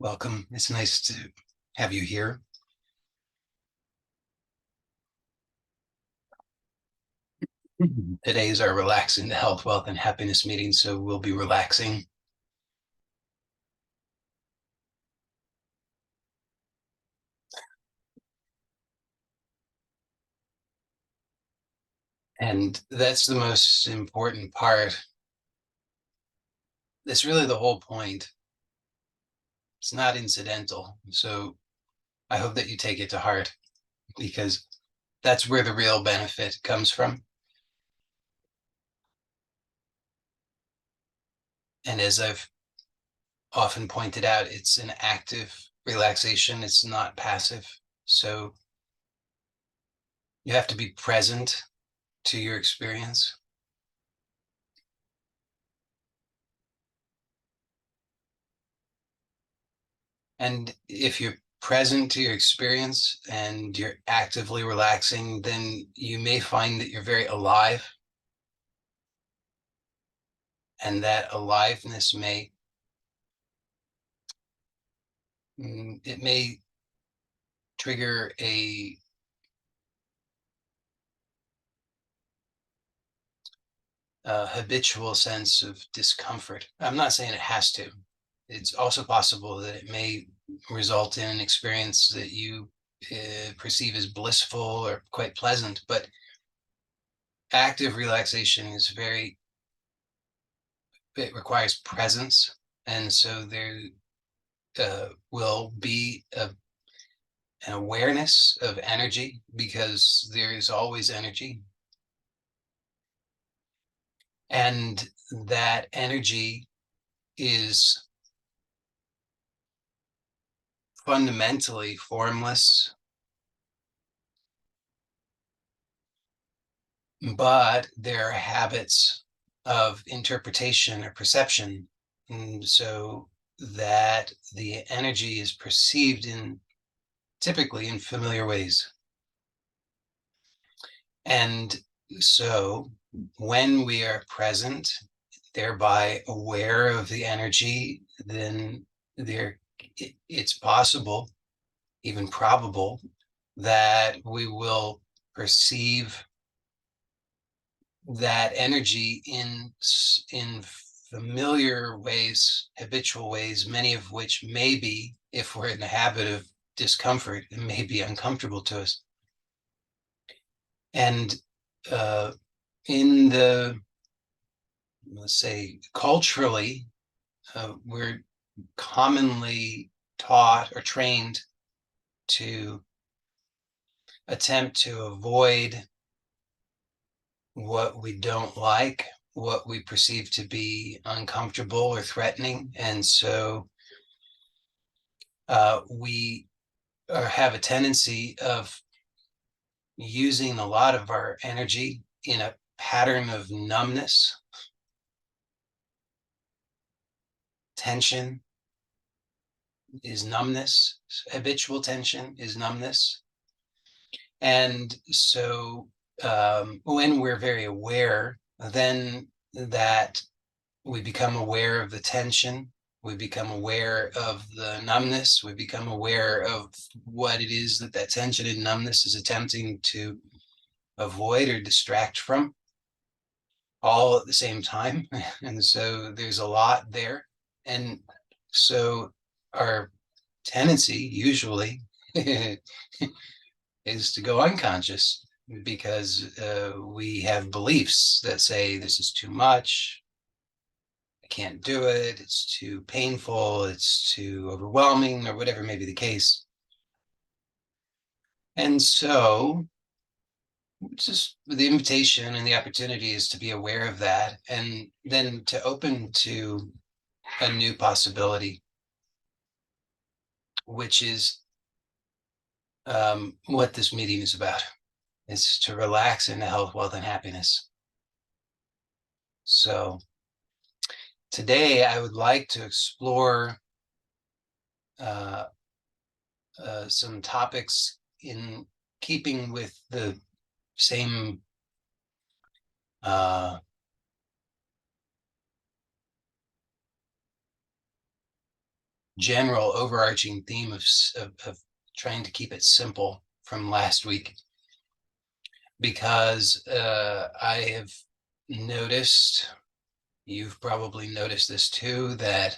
Welcome. It's nice to have you here. Today's our Relaxing the Health, Wealth, and Happiness meeting, so we'll be relaxing. And that's the most important part. That's really the whole point. It's not incidental. So I hope that you take it to heart because that's where the real benefit comes from. And as I've often pointed out, it's an active relaxation. It's not passive. So you have to be present to your experience. And if you're present to your experience and you're actively relaxing, then you may find that you're very alive. And that aliveness may trigger a habitual sense of discomfort. I'm not saying it has to. It's also possible that it may result in an experience that you perceive as blissful or quite pleasant, but active relaxation is it requires presence. And so there will be an awareness of energy because there is always energy. And that energy is fundamentally formless, but there are habits of interpretation or perception. And so that the energy is perceived typically in familiar ways. And so when we are present, thereby aware of the energy, then it's possible, even probable, that we will perceive that energy in familiar ways, habitual ways, many of which may be, if we're in the habit of discomfort, it may be uncomfortable to us. And in let's say, culturally, we're commonly taught or trained to attempt to avoid what we don't like, what we perceive to be uncomfortable or threatening. And so we have a tendency of using a lot of our energy in a pattern of numbness, tension is numbness, habitual tension is numbness. And so when we're very aware, then that we become aware of the tension, we become aware of the numbness, we become aware of what it is that tension and numbness is attempting to avoid or distract from, all at the same time. And so there's a lot there. And so our tendency usually is to go unconscious because we have beliefs that say this is too much, I can't do it, it's too painful, it's too overwhelming, or whatever may be the case. And so just the invitation and the opportunity is to be aware of that and then to open to a new possibility, which is what this meeting is about. It's to relax into health, wealth, and happiness. So today I would like to explore some topics in keeping with the same general overarching theme of trying to keep it simple from last week, because I have noticed, you've probably noticed this too, that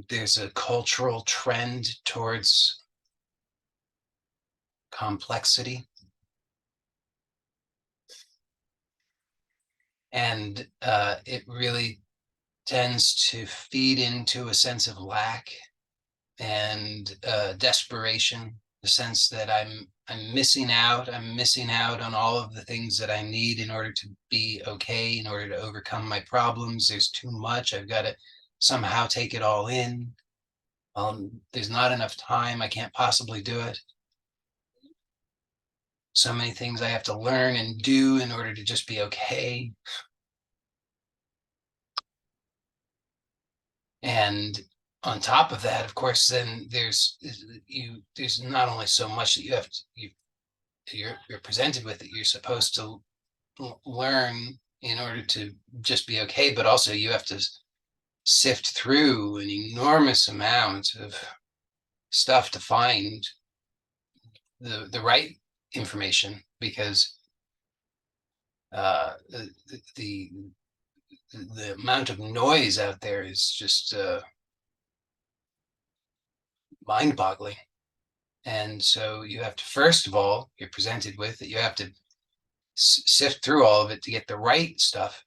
there's a cultural trend towards complexity. And it really tends to feed into a sense of lack and desperation, the sense that I'm missing out. I'm missing out on all of the things that I need in order to be okay, in order to overcome my problems. There's too much. I've got to somehow take it all in. There's not enough time. I can't possibly do it. So many things I have to learn and do in order to just be okay. And on top of that, of course, then there's not only so much that you have to, you're presented with that you're supposed to learn in order to just be okay, but also you have to sift through an enormous amount of stuff to find the right information, because the the amount of noise out there is just mind-boggling. And so you have to, first of all, you're presented with that you have to sift through all of it to get the right stuff,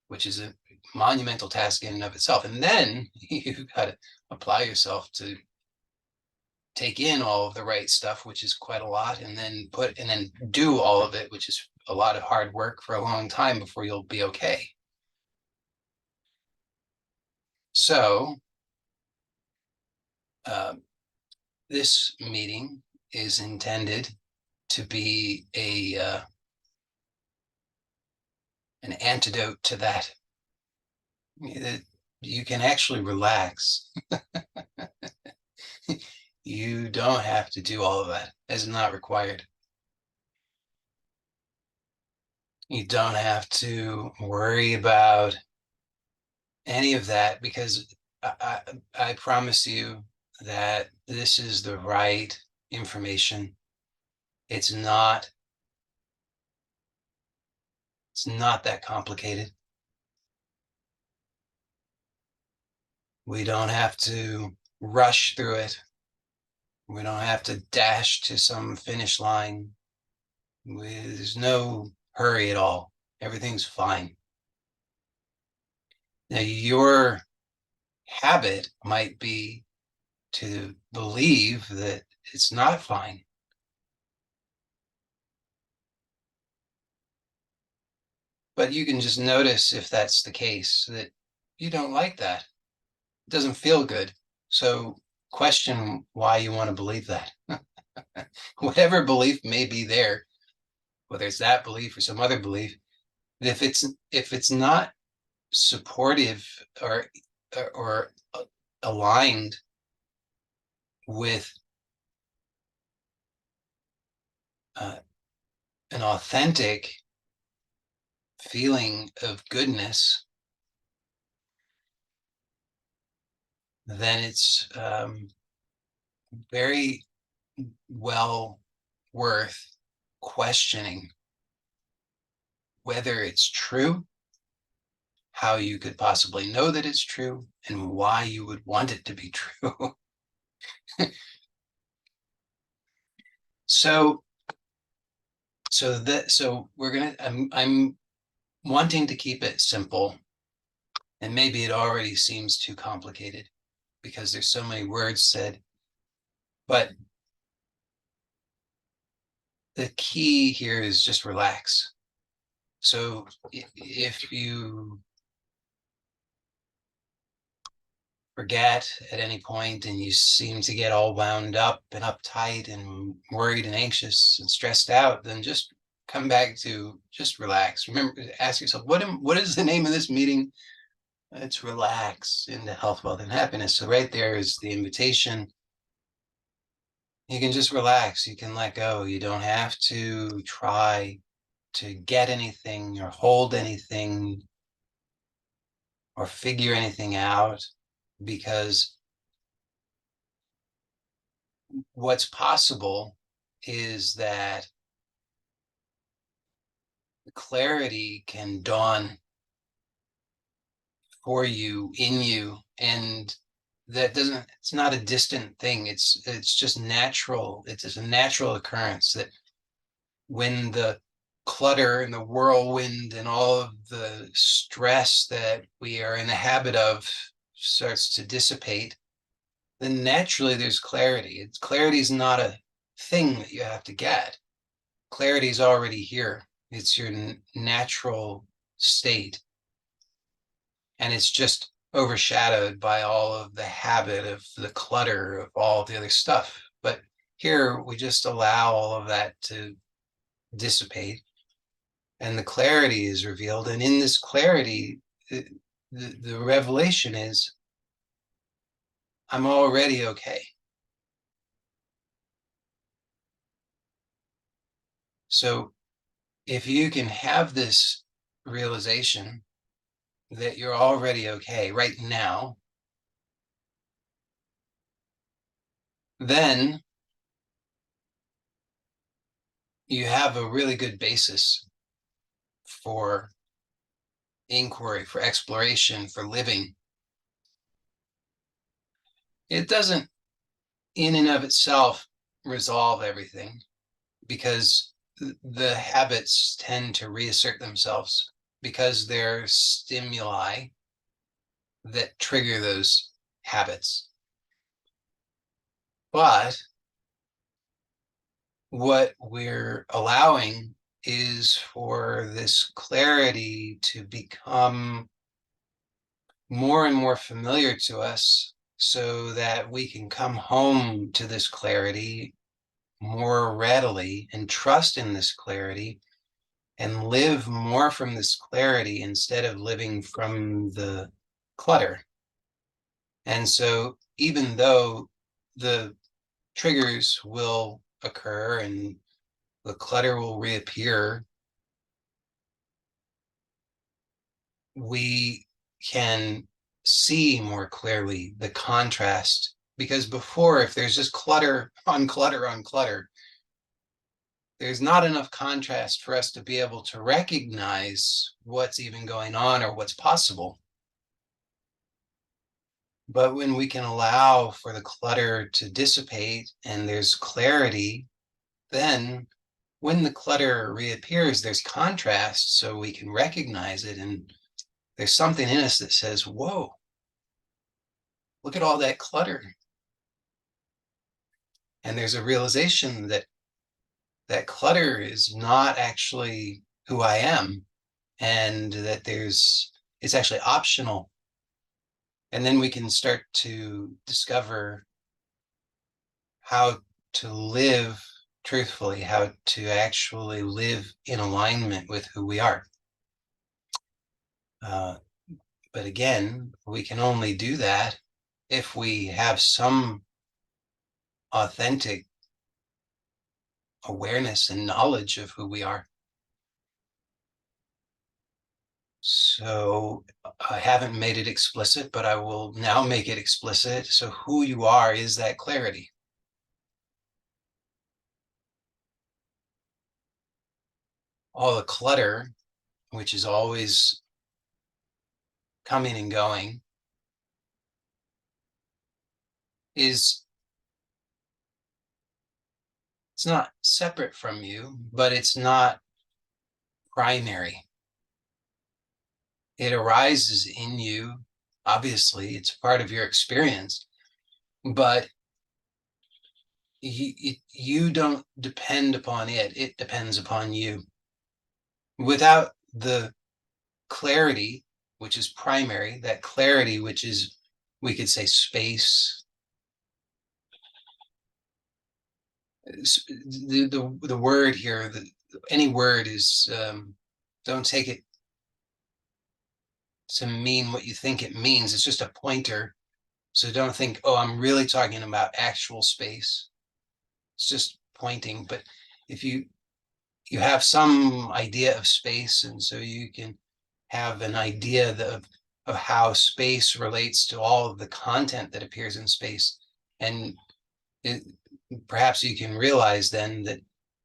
which is a monumental task in and of itself. And then you've got to apply yourself to take in all of the right stuff, which is quite a lot, and then do all of it, which is a lot of hard work for a long time before you'll be okay. So this meeting is intended to be an antidote to that. You can actually relax. You don't have to do all of that. It's not required. You don't have to worry about any of that, because I promise you that this is the right information. It's not that complicated. We don't have to rush through it. We don't have to dash to some finish line. There's no hurry at all. Everything's fine. Now, your habit might be to believe that it's not fine. But you can just notice, if that's the case, that you don't like that. It doesn't feel good. So question why you want to believe that. Whatever belief may be there, whether it's that belief or some other belief, if it's not supportive or aligned with an authentic feeling of goodness, then it's very well worth questioning whether it's true, how you could possibly know that it's true, and why you would want it to be true. So I'm wanting to keep it simple, and maybe it already seems too complicated because there's so many words said, but the key here is just relax. So if you forget at any point and you seem to get all wound up and uptight and worried and anxious and stressed out, then just come back to just relax. Remember, ask yourself, what is the name of this meeting? It's Relax into Health, Wealth, and Happiness. So right there is the invitation. You can just relax. You can let go. You don't have to try to get anything or hold anything or figure anything out, because what's possible is that clarity can dawn for you, in you, and it's not a distant thing. It's just natural. It's just a natural occurrence that when the clutter and the whirlwind and all of the stress that we are in the habit of starts to dissipate, then naturally there's clarity. Clarity is not a thing that you have to get. Clarity is already here. It's your natural state. And it's just overshadowed by all of the habit of the clutter of all the other stuff. But here we just allow all of that to dissipate, and the clarity is revealed. And in this clarity, the revelation is, I'm already okay. So if you can have this realization that you're already okay right now, then you have a really good basis for inquiry, for exploration, for living. It doesn't, in and of itself, resolve everything, because the habits tend to reassert themselves because they're stimuli that trigger those habits. But what we're allowing is for this clarity to become more and more familiar to us, so that we can come home to this clarity more readily and trust in this clarity and live more from this clarity instead of living from the clutter. And so even though the triggers will occur and the clutter will reappear, we can see more clearly the contrast. Because before, if there's just clutter on clutter on clutter, there's not enough contrast for us to be able to recognize what's even going on or what's possible. But when we can allow for the clutter to dissipate and there's clarity, then when the clutter reappears, there's contrast, so we can recognize it. And there's something in us that says, whoa, look at all that clutter. And there's a realization that that clutter is not actually who I am, and that it's actually optional. And then we can start to discover how to live truthfully, how to actually live in alignment with who we are. But again, we can only do that if we have some authentic awareness and knowledge of who we are. So I haven't made it explicit, but I will now make it explicit. So who you are is that clarity. All the clutter, which is always coming and going, it's not separate from you, but it's not primary. It arises in you. Obviously, it's part of your experience, but you don't depend upon it. It depends upon you. Without the clarity, which is primary, that clarity, which is, we could say, space. The word here, any word is, don't take it to mean what you think it means. It's just a pointer. So don't think, oh, I'm really talking about actual space. It's just pointing. But if you have some idea of space, and so you can have an idea of of how space relates to all of the content that appears in space. And perhaps you can realize then that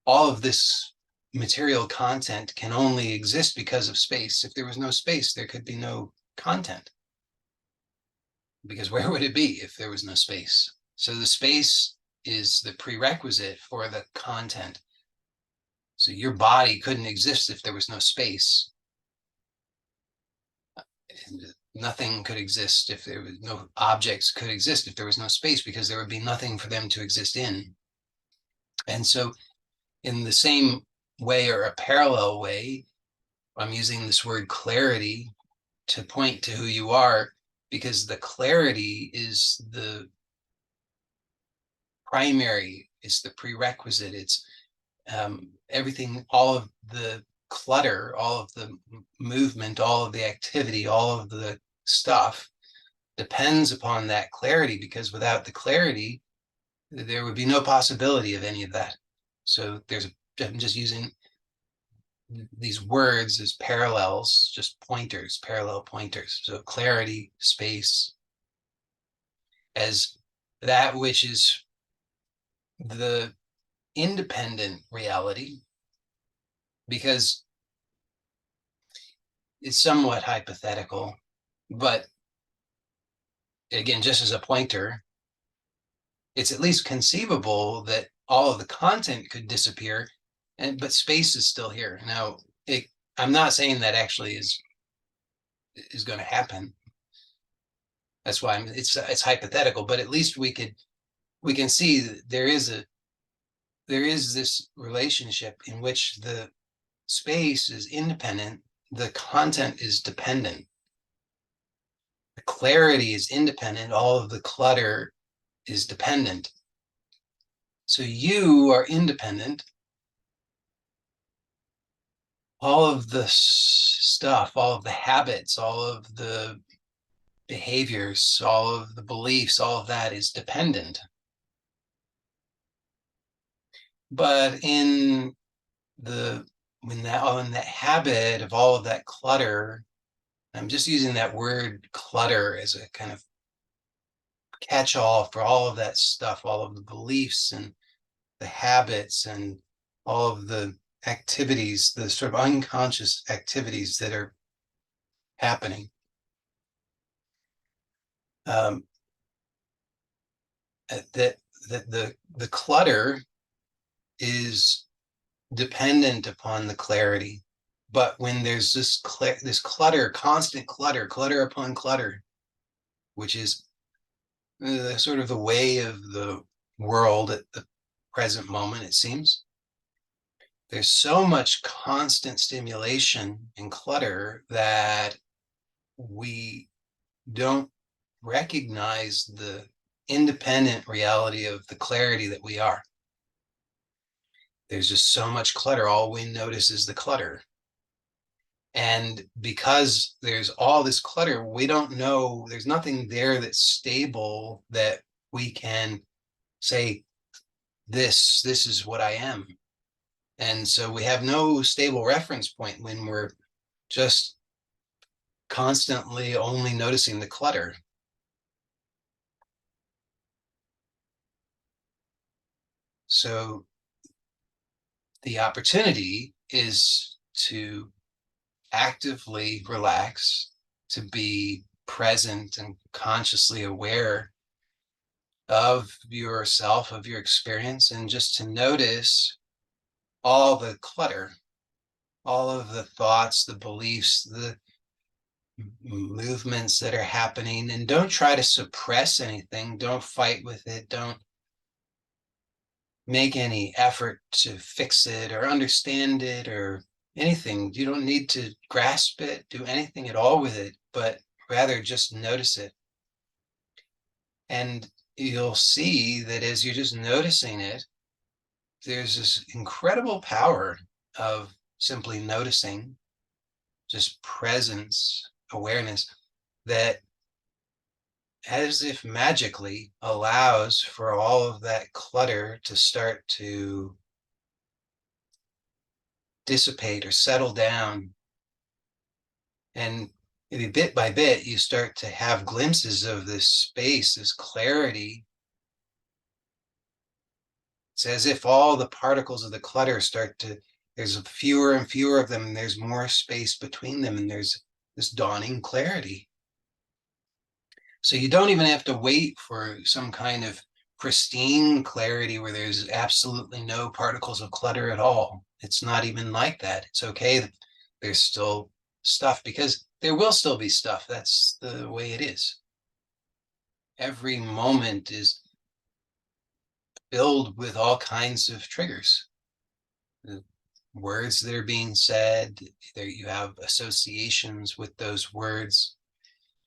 all of this material content can only exist because of space. If there was no space, there could be no content. Because where would it be if there was no space? So the space is the prerequisite for the content. So your body couldn't exist if there was no space. And nothing could exist if there was no objects could exist if there was no space, because there would be nothing for them to exist in. And so in the same way, or a parallel way, I'm using this word clarity to point to who you are, because the clarity is the primary, it's the prerequisite. It's everything, all of the clutter, all of the movement, all of the activity, all of the stuff depends upon that clarity, because without the clarity, there would be no possibility of any of that. So I'm just using these words as parallels, just pointers, parallel pointers. So clarity, space, as that which is the independent reality, because it's somewhat hypothetical, but again, just as a pointer, it's at least conceivable that all of the content could disappear, but space is still here. Now, I'm not saying that actually is going to happen. That's why it's hypothetical, but at least we can see that there is this relationship in which the space is independent, the content is dependent. The clarity is independent, all of the clutter is dependent. So you are independent. All of the stuff, all of the habits, all of the behaviors, all of the beliefs, all of that is dependent. But in that habit of all of that clutter, I'm just using that word clutter as a kind of catch-all for all of that stuff, all of the beliefs and the habits and all of the activities, the sort of unconscious activities that are happening. That the clutter is dependent upon the clarity. But when there's this clutter, constant clutter upon clutter, which is sort of the way of the world at the present moment, it seems, there's so much constant stimulation and clutter that we don't recognize the independent reality of the clarity that we are. There's just so much clutter. All we notice is the clutter. And because there's all this clutter, we don't know, there's nothing there that's stable that we can say, this is what I am. And so we have no stable reference point when we're just constantly only noticing the clutter. So the opportunity is to actively relax, to be present and consciously aware of yourself, of your experience, and just to notice all the clutter, all of the thoughts, the beliefs, the movements that are happening. And don't try to suppress anything. Don't fight with it. Don't make any effort to fix it or understand it or anything. You don't need to grasp it, do anything at all with it, but rather just notice it. And you'll see that as you're just noticing it, there's this incredible power of simply noticing, just presence, awareness, that as if magically allows for all of that clutter to start to dissipate or settle down. And maybe bit by bit, you start to have glimpses of this space, this clarity. It's as if all the particles of the clutter start to, there's fewer and fewer of them, and there's more space between them, and there's this dawning clarity. So you don't even have to wait for some kind of pristine clarity where there's absolutely no particles of clutter at all. It's not even like that. It's okay that there's still stuff, because there will still be stuff. That's the way it is. Every moment is filled with all kinds of triggers. The words that are being said, there you have associations with those words.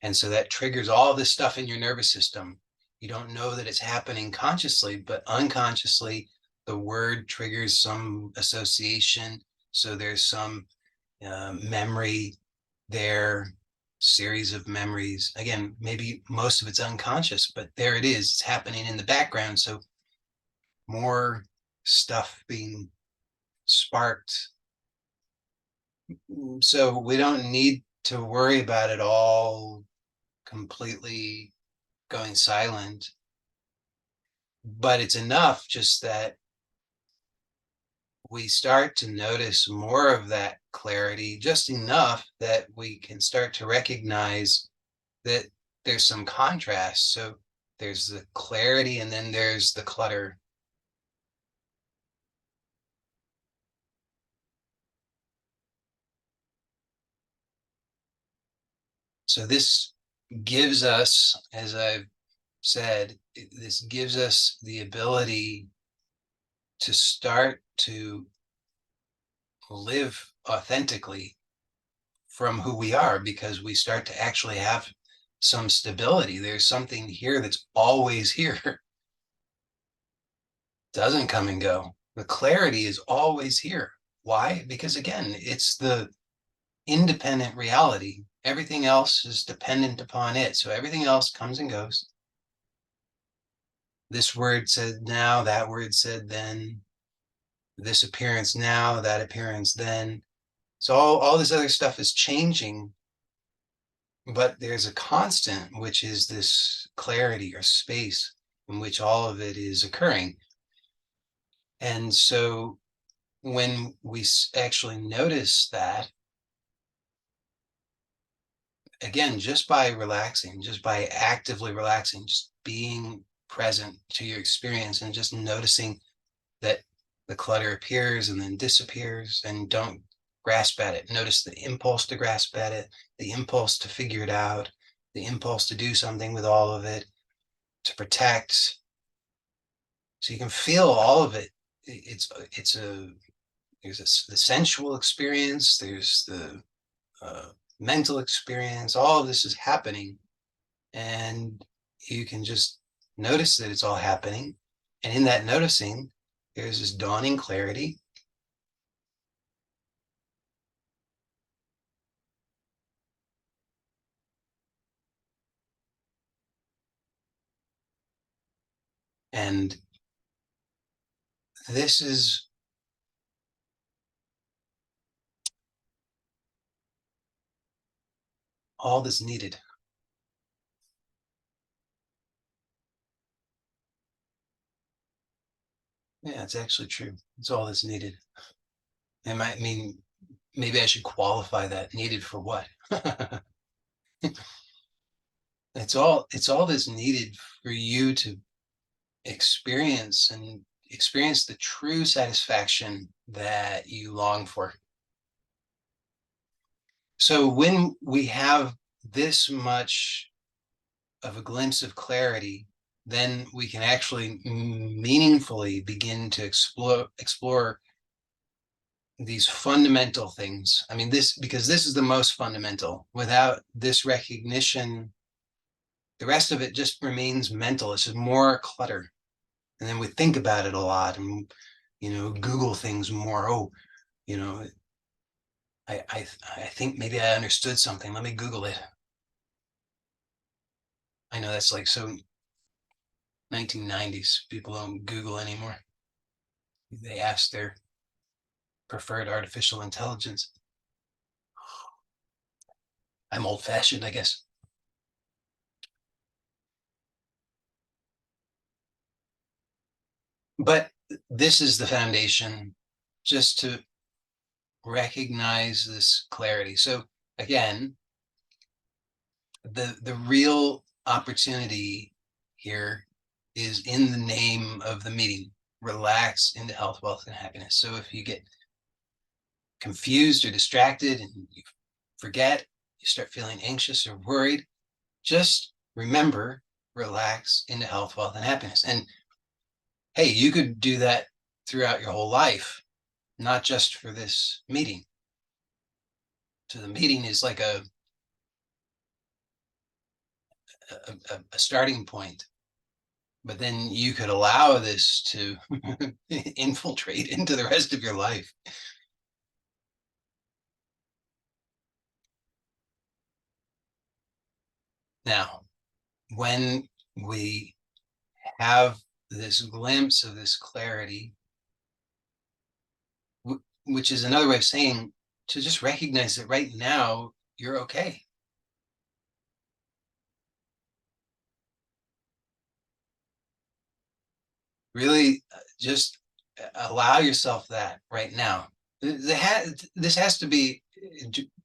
And so that triggers all this stuff in your nervous system. You don't know that it's happening consciously, but unconsciously, the word triggers some association. So there's some memory there, series of memories. Again, maybe most of it's unconscious, but there it is. It's happening in the background. So more stuff being sparked. So we don't need to worry about it all completely going silent, but it's enough just that we start to notice more of that clarity, just enough that we can start to recognize that there's some contrast. So there's the clarity and then there's the clutter. So this gives us, as I've said, this gives us the ability to start to live authentically from who we are, because we start to actually have some stability. There's something here that's always here, doesn't come and go. The clarity is always here. Why? Because again, it's the independent reality. Everything else is dependent upon it. So everything else comes and goes. This word said now, that word said then, this appearance now, that appearance then. So all this other stuff is changing, but there's a constant, which is this clarity or space in which all of it is occurring. And so when we actually notice that, again, just by relaxing, just by actively relaxing, just being present to your experience and just noticing that the clutter appears and then disappears, and don't grasp at it. Notice the impulse to grasp at it, the impulse to figure it out, the impulse to do something with all of it, to protect. So you can feel all of it. It's a there's the sensual experience, there's the uh, mental experience. All of this is happening, and you can just notice that it's all happening. And in that noticing, there's this dawning clarity. And this is all that's needed. Yeah, it's actually true. It's all that's needed. It might mean maybe I should qualify that. Needed for what? It's all that's needed for you to experience the true satisfaction that you long for. So when we have this much of a glimpse of clarity, then we can actually meaningfully begin to explore these fundamental things. I mean, because this is the most fundamental. Without this recognition, the rest of it just remains mental. It's just more clutter. And then we think about it a lot, and Google things more. Oh, you know, I think maybe I understood something. Let me Google it. I know that's like so 1990s. People don't Google anymore. They ask their preferred artificial intelligence. I'm old fashioned, I guess. But this is the foundation, just to recognize this clarity. So again, the real opportunity here is in the name of the meeting: relax into health, wealth, and happiness. So if you get confused or distracted and you forget, you start feeling anxious or worried, just remember: relax into health, wealth, and happiness. And hey, you could do that throughout your whole life, not just for this meeting. So the meeting is like a starting point, but then you could allow this to infiltrate into the rest of your life. Now, when we have this glimpse of this clarity, which is another way of saying to just recognize that right now you're okay. Really, just allow yourself that right now. This has to be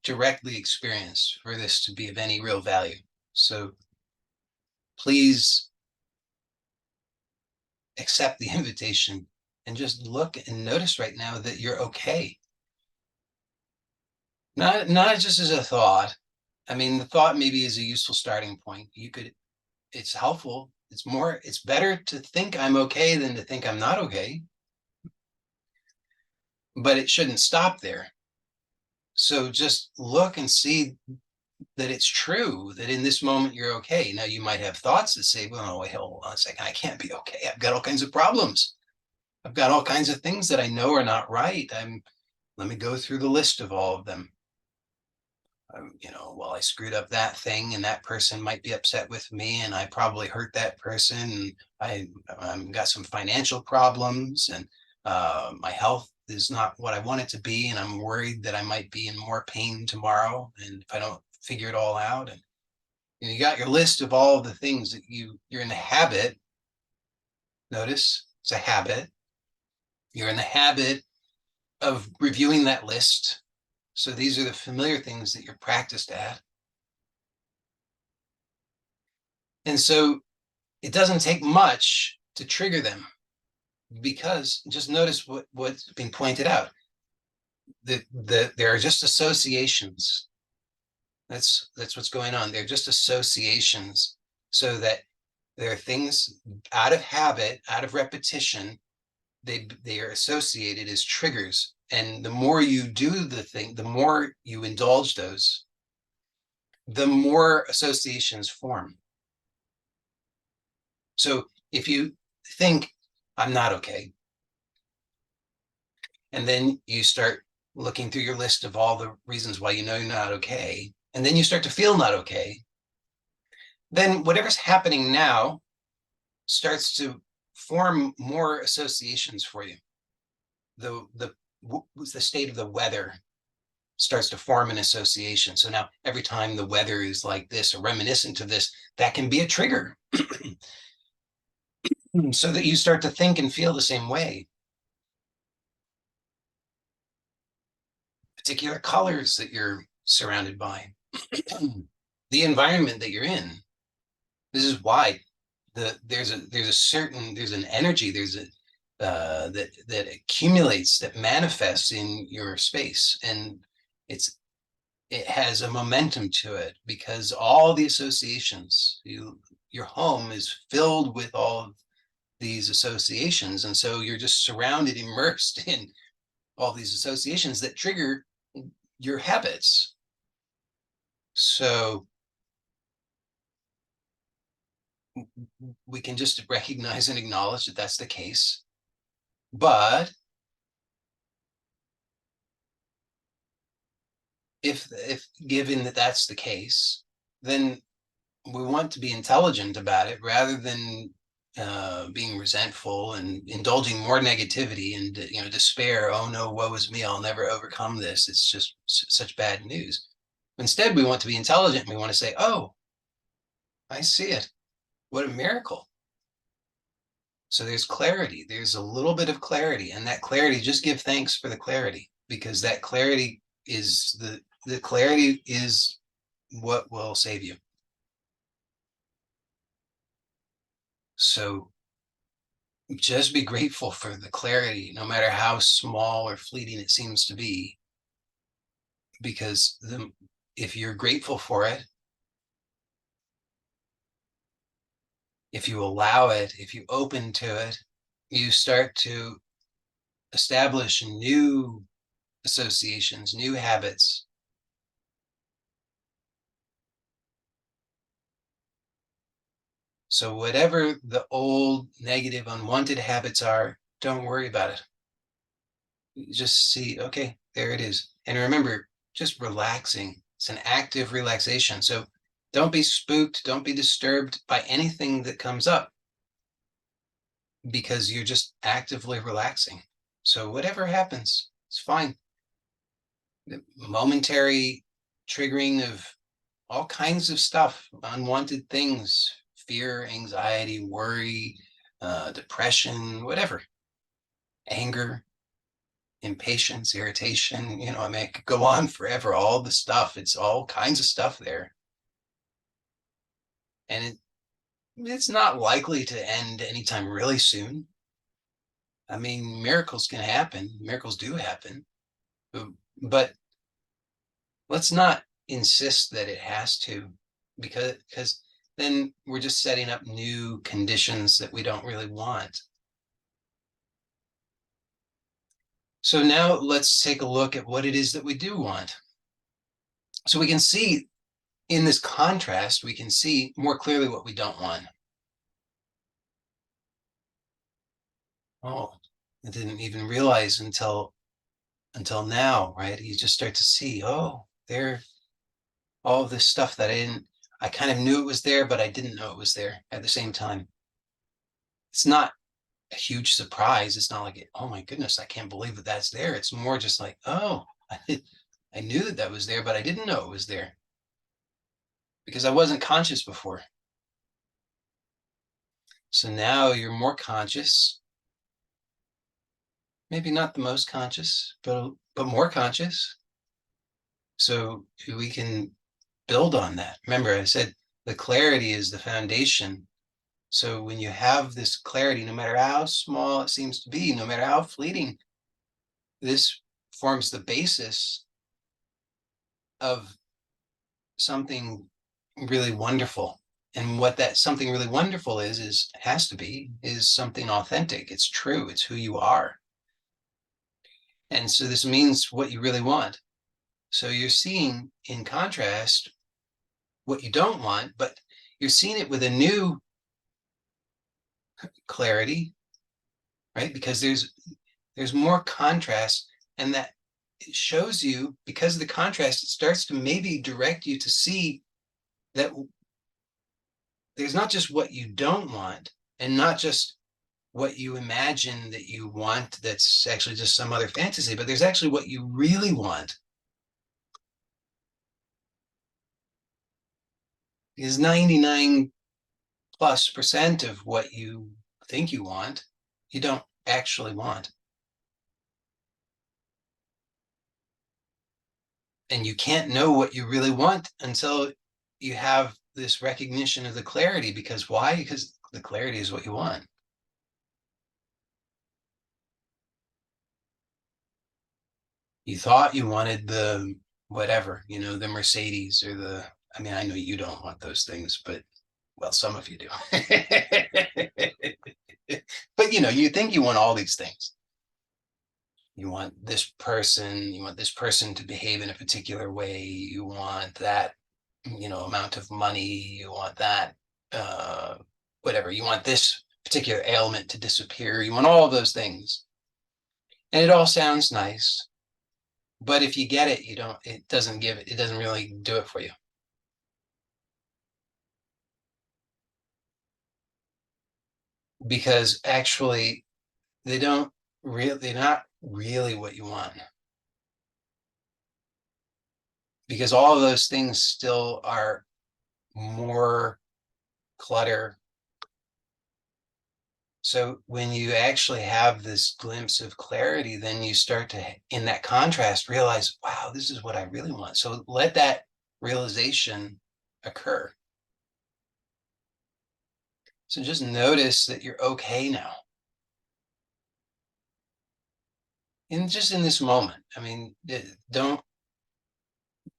directly experienced for this to be of any real value. So please accept the invitation and just look and notice right now that you're okay. Not just as a thought. I mean, the thought maybe is a useful starting point. You could, it's helpful. It's better to think I'm okay than to think I'm not okay, but it shouldn't stop there. So just look and see that it's true that in this moment you're okay. Now you might have thoughts that say, well, no, wait, hold on a second, I can't be okay. I've got all kinds of problems. I've got all kinds of things that I know are not right. Let me go through the list of all of them. Well, I screwed up that thing, and that person might be upset with me, and I probably hurt that person. And I'm got some financial problems, and my health is not what I want it to be, and I'm worried that I might be in more pain tomorrow, and if I don't figure it all out. And you got your list of all of the things that you're in the habit. Notice it's a habit. You're in the habit of reviewing that list. So these are the familiar things that you're practiced at. And so it doesn't take much to trigger them, because just notice what's being pointed out. There are just associations. That's what's going on. They're just associations, so that there are things out of habit, out of repetition. They are associated as triggers. And the more you do the thing, the more you indulge those, the more associations form. So if you think I'm not okay, and then you start looking through your list of all the reasons why you know you're not okay, and then you start to feel not okay, then whatever's happening now starts to form more associations for you. The state of the weather starts to form an association. So now every time the weather is like this or reminiscent of this, that can be a trigger. So that you start to think and feel the same way. Particular colors that you're surrounded by, the environment that you're in. This is why there's an energy, that accumulates, that manifests in your space, and it has a momentum to it, because all the associations, your home is filled with all of these associations, and so you're just surrounded, immersed in all these associations that trigger your habits. So we can just recognize and acknowledge that that's the case. But if given that that's the case, then we want to be intelligent about it, rather than being resentful and indulging more negativity and despair. Oh no, woe is me! I'll never overcome this. It's just such bad news. Instead, we want to be intelligent. We want to say, oh, I see it. What a miracle. So there's clarity. There's a little bit of clarity, and that clarity, just give thanks for the clarity, because that clarity is the clarity is what will save you. So just be grateful for the clarity, no matter how small or fleeting it seems to be, because if you're grateful for it, if you allow it, if you open to it, you start to establish new associations, new habits. So whatever the old negative unwanted habits are, don't worry about it. Just see, okay, there it is. And remember, just relaxing. It's an active relaxation. So don't be spooked, don't be disturbed by anything that comes up, because you're just actively relaxing. So whatever happens, it's fine. The momentary triggering of all kinds of stuff, unwanted things, fear, anxiety, worry, depression, whatever, anger, impatience, irritation, I mean, it could go on forever, all the stuff, it's all kinds of stuff there. And it's not likely to end anytime really soon. I mean, miracles can happen, miracles do happen, but let's not insist that it has to, because then we're just setting up new conditions that we don't really want. So now let's take a look at what it is that we do want. So we can see in this contrast, we can see more clearly what we don't want. Oh, I didn't even realize until now, right? You just start to see, oh, there, all this stuff that I kind of knew it was there, but I didn't know it was there at the same time. It's not a huge surprise. It's not like, oh my goodness, I can't believe that that's there. It's more just like, oh, I knew that was there, but I didn't know it was there because I wasn't conscious before. So now you're more conscious, maybe not the most conscious, but more conscious. So we can build on that. Remember, I said the clarity is the foundation. So when you have this clarity, no matter how small it seems to be, no matter how fleeting, this forms the basis of something really wonderful. And what that something really wonderful has to be, is something authentic. It's true. It's who you are. And so this means what you really want. So you're seeing, in contrast, what you don't want, but you're seeing it with a new clarity, right? Because there's more contrast, and that it shows you, because of the contrast, it starts to maybe direct you to see that there's not just what you don't want, and not just what you imagine that you want that's actually just some other fantasy, but there's actually what you really want. Is 99+% of what you think you want, you don't actually want. And you can't know what you really want until you have this recognition of the clarity. Because why? Because the clarity is what you want. You thought you wanted the whatever, the Mercedes or I mean, I know you don't want those things, but well, some of you do. But you think you want all these things. You want this person to behave in a particular way. You want that, amount of money. You want that, uh, whatever. You want this particular ailment to disappear. You want all of those things. And it all sounds nice. But if you get it, it doesn't really do it for you. Because actually they're not really what you want. because all of those things still are more clutter. So when you actually have this glimpse of clarity, then you start to, in that contrast, realize, wow, this is what I really want. So let that realization occur. So just notice that you're okay now. And just in this moment, I mean, don't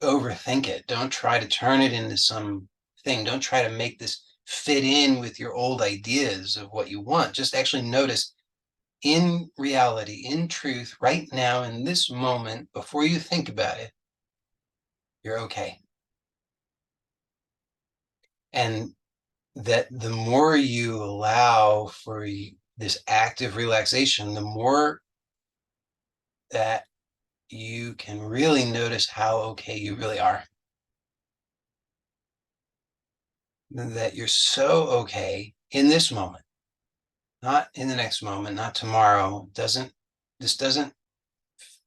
overthink it. Don't try to turn it into some thing. Don't try to make this fit in with your old ideas of what you want. Just actually notice in reality, in truth, right now, in this moment, before you think about it, you're okay. And that the more you allow for this active relaxation, the more that you can really notice how okay you really are. That you're so okay in this moment, not in the next moment, not tomorrow. This doesn't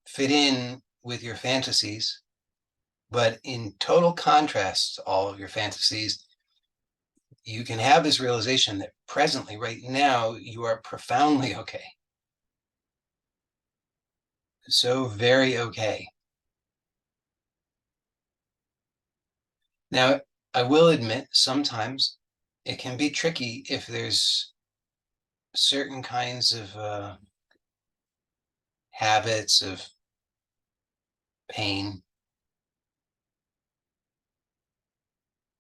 fit in with your fantasies, but in total contrast to all of your fantasies, you can have this realization that presently, right now, you are profoundly okay. So very okay. Now, I will admit sometimes it can be tricky if there's certain kinds of habits of pain,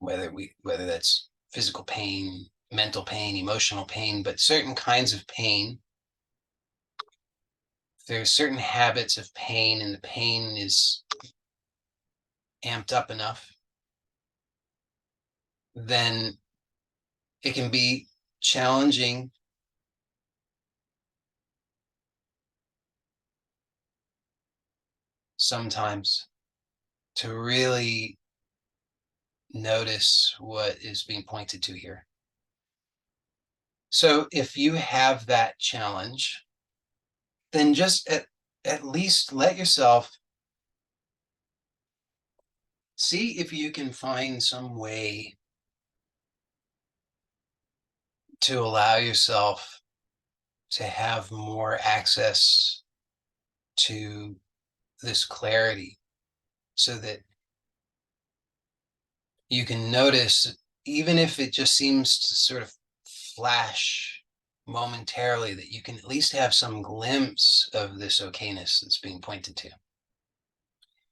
whether that's physical pain, mental pain, emotional pain, but certain kinds of pain. There's certain habits of pain, and the pain is amped up enough, then it can be challenging sometimes to really notice what is being pointed to here. So if you have that challenge, then just at least let yourself see if you can find some way to allow yourself to have more access to this clarity so that you can notice, even if it just seems to sort of flash momentarily, that you can at least have some glimpse of this okayness that's being pointed to.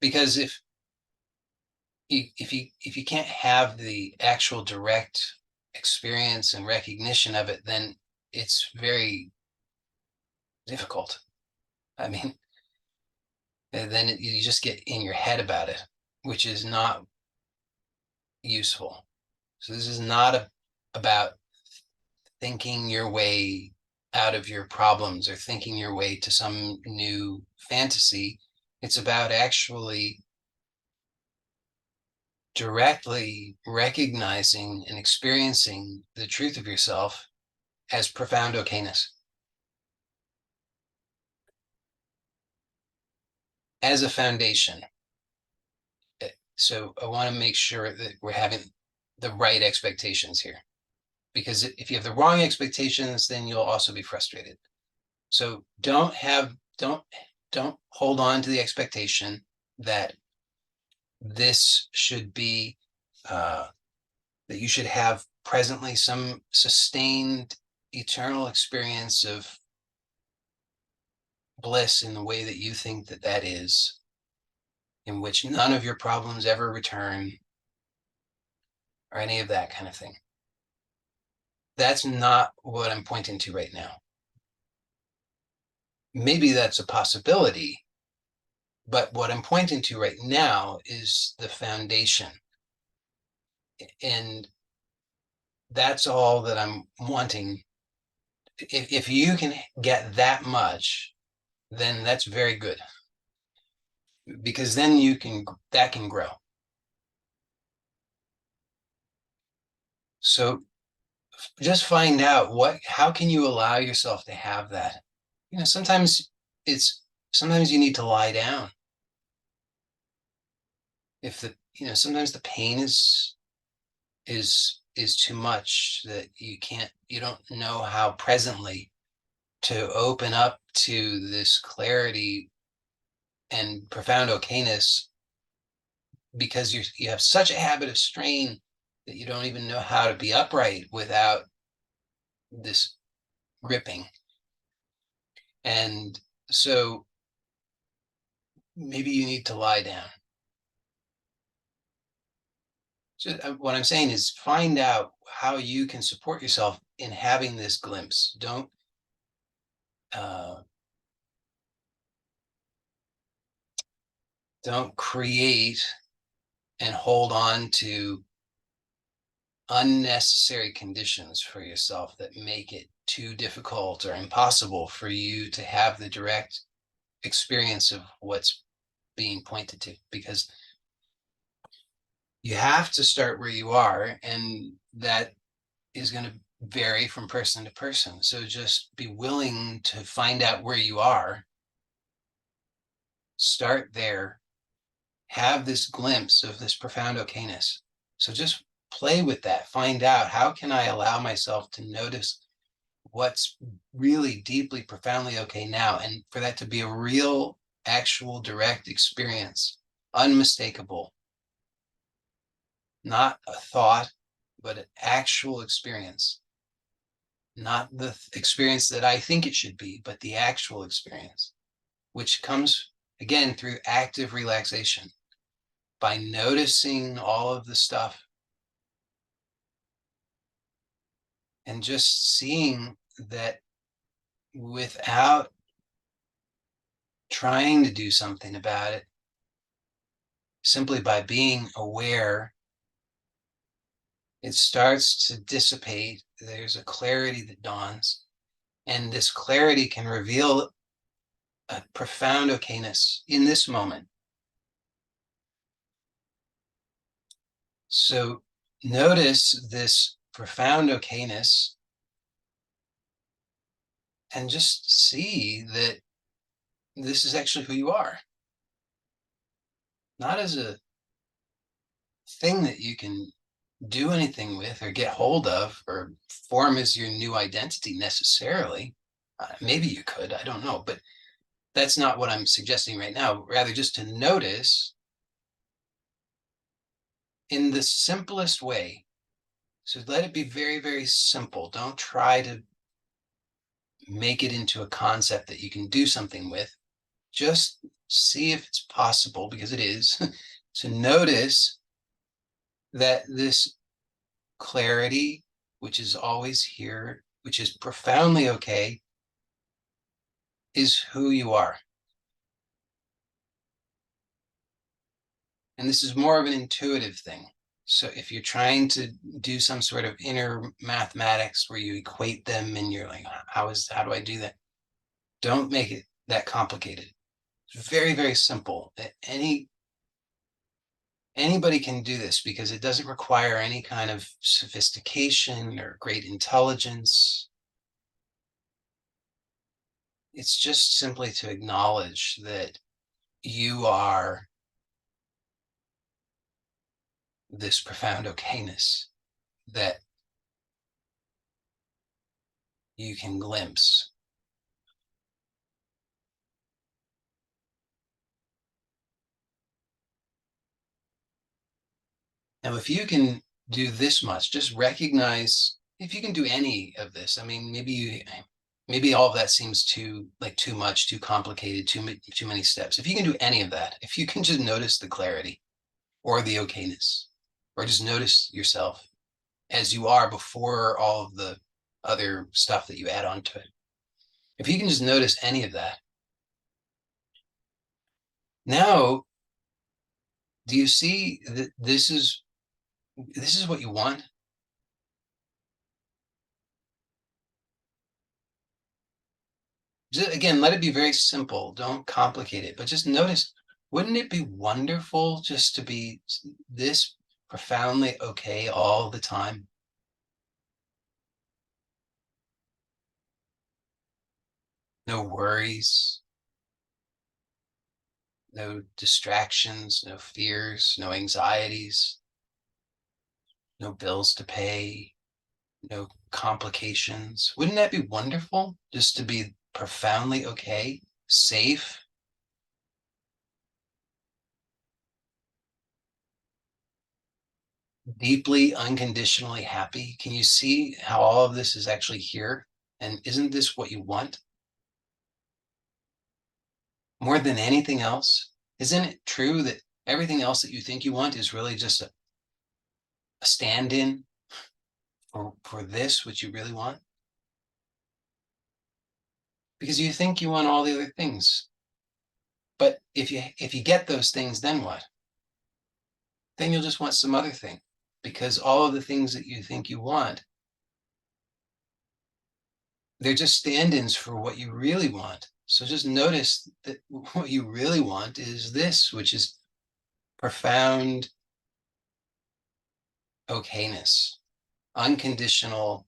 Because if you can't have the actual direct experience and recognition of it, then it's very difficult. I mean, then you just get in your head about it, which is not useful. So this is not about thinking your way out of your problems or thinking your way to some new fantasy. It's about actually directly recognizing and experiencing the truth of yourself as profound okayness. As a foundation. So I want to make sure that we're having the right expectations here, because if you have the wrong expectations, then you'll also be frustrated. So don't hold on to the expectation that this should be that you should have presently some sustained eternal experience of bliss in the way that you think that that is, in which none of your problems ever return or any of that kind of thing. That's not what I'm pointing to right now. Maybe that's a possibility, but what I'm pointing to right now is the foundation. And that's all that I'm wanting. If you can get that much, then that's very good, because then that can grow. So just find out how can you allow yourself to have that. Sometimes it's sometimes you need to lie down. if sometimes the pain is too much, that you don't know how presently to open up to this clarity and profound okayness, because you have such a habit of strain that you don't even know how to be upright without this gripping. And so maybe you need to lie down. So what I'm saying is, find out how you can support yourself in having this glimpse. Uh, don't create and hold on to unnecessary conditions for yourself that make it too difficult or impossible for you to have the direct experience of what's being pointed to, because you have to start where you are, and that is going to vary from person to person. So just be willing to find out where you are, start there, have this glimpse of this profound okayness. So just play with that, find out, how can I allow myself to notice what's really deeply, profoundly okay now, and for that to be a real, actual, direct experience, unmistakable, not a thought, but an actual experience, not the experience that I think it should be, but the actual experience, which comes again through active relaxation, by noticing all of the stuff and just seeing that without trying to do something about it, simply by being aware, it starts to dissipate. There's a clarity that dawns, and this clarity can reveal a profound okayness in this moment. So notice this profound okayness and just see that this is actually who you are, not as a thing that you can do anything with or get hold of or form as your new identity necessarily. Maybe you could, I don't know, but that's not what I'm suggesting right now. Rather, just to notice in the simplest way. So let it be very, very simple. Don't try to make it into a concept that you can do something with. Just see if it's possible, because it is, to notice that this clarity, which is always here, which is profoundly okay, is who you are. And this is more of an intuitive thing. So if you're trying to do some sort of inner mathematics where you equate them and you're like, how do I do that? Don't make it that complicated. It's very, very simple. Anybody can do this, because it doesn't require any kind of sophistication or great intelligence. It's just simply to acknowledge that you are this profound okayness that you can glimpse. Now, if you can do this much, just recognize, if you can do any of this, I mean, maybe all of that seems too much, too complicated, too many steps. If you can do any of that, if you can just notice the clarity or the okayness, or just notice yourself as you are before all of the other stuff that you add on to it. If you can just notice any of that, now, do you see that this is what you want? Just, again, let it be very simple. Don't complicate it, but just notice, wouldn't it be wonderful just to be this profoundly okay all the time? No worries, no distractions, no fears, no anxieties, no bills to pay, no complications. Wouldn't that be wonderful? Just to be profoundly okay, safe, deeply unconditionally happy. Can you see how all of this is actually here? And isn't this what you want more than anything else? Isn't it true that everything else that you think you want is really just a stand-in for this, which you really want? Because you think you want all the other things. But if you get those things, then what? Then you'll just want some other thing. Because all of the things that you think you want, they're just stand-ins for what you really want. So just notice that what you really want is this, which is profound okayness, unconditional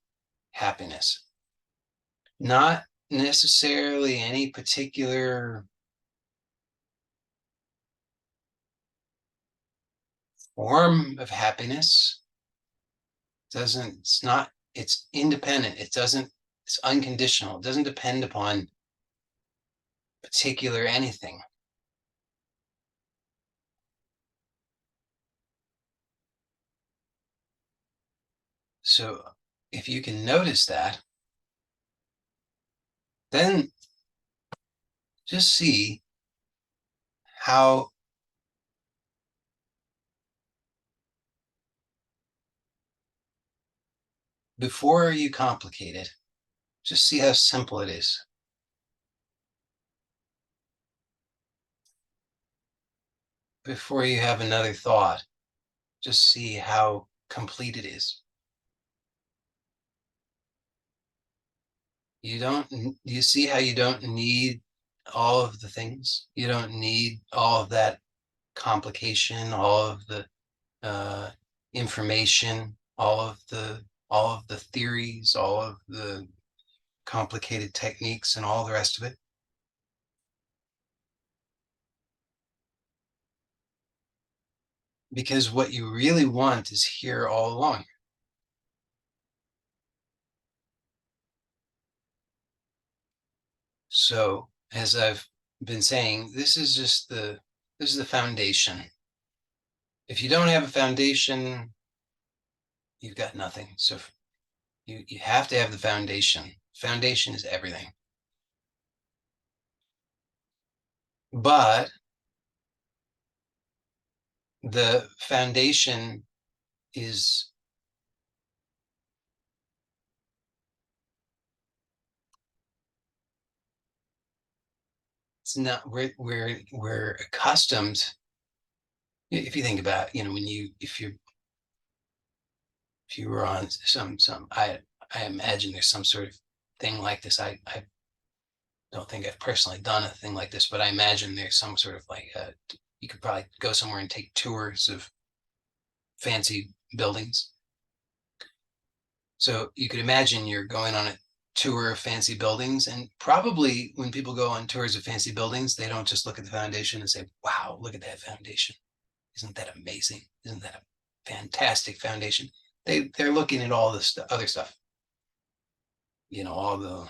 happiness. Not necessarily any particular form of happiness. It's independent. It's unconditional. It doesn't depend upon particular anything. So if you can notice that, then just see how before you complicate it, just see how simple it is. Before you have another thought, just see how complete it is. You see how you don't need all of the things? You don't need all of that complication, all of the information, all of the theories, all of the complicated techniques and all the rest of it. Because what you really want is here all along. So, as I've been saying, this is the foundation. If you don't have a foundation, you've got nothing. So you have to have the foundation. Foundation is everything. But the foundation is it's not we're accustomed. If you think about, when you if you were on some I imagine there's some sort of thing like this. I don't think I've personally done a thing like this, but I imagine there's some sort of like you could probably go somewhere and take tours of fancy buildings. So you could imagine you're going on a tour of fancy buildings, and probably when people go on tours of fancy buildings, they don't just look at the foundation and say, wow, look at that foundation. Isn't that amazing? Isn't that a fantastic foundation? They're looking at all this other stuff, all the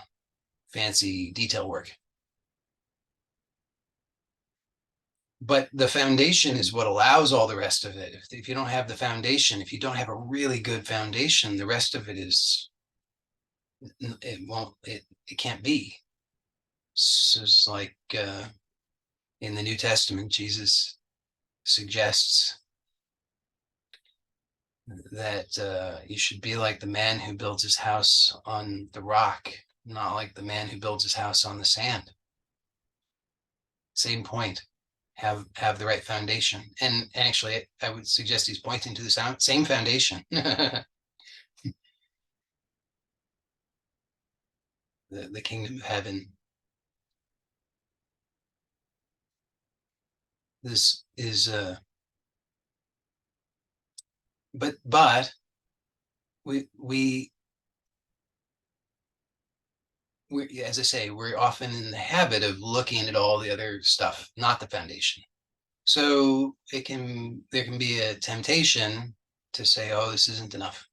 fancy detail work. But the foundation is what allows all the rest of it. If you don't have the foundation, if you don't have a really good foundation, the rest of it it can't be. So it's like in the New Testament, Jesus suggests that you should be like the man who builds his house on the rock, not like the man who builds his house on the sand. Same point. Have the right foundation. And actually, I would suggest he's pointing to the same foundation. The kingdom of heaven. This is but, we as I say, we're often in the habit of looking at all the other stuff, not the foundation. So there can be a temptation to say, oh, this isn't enough.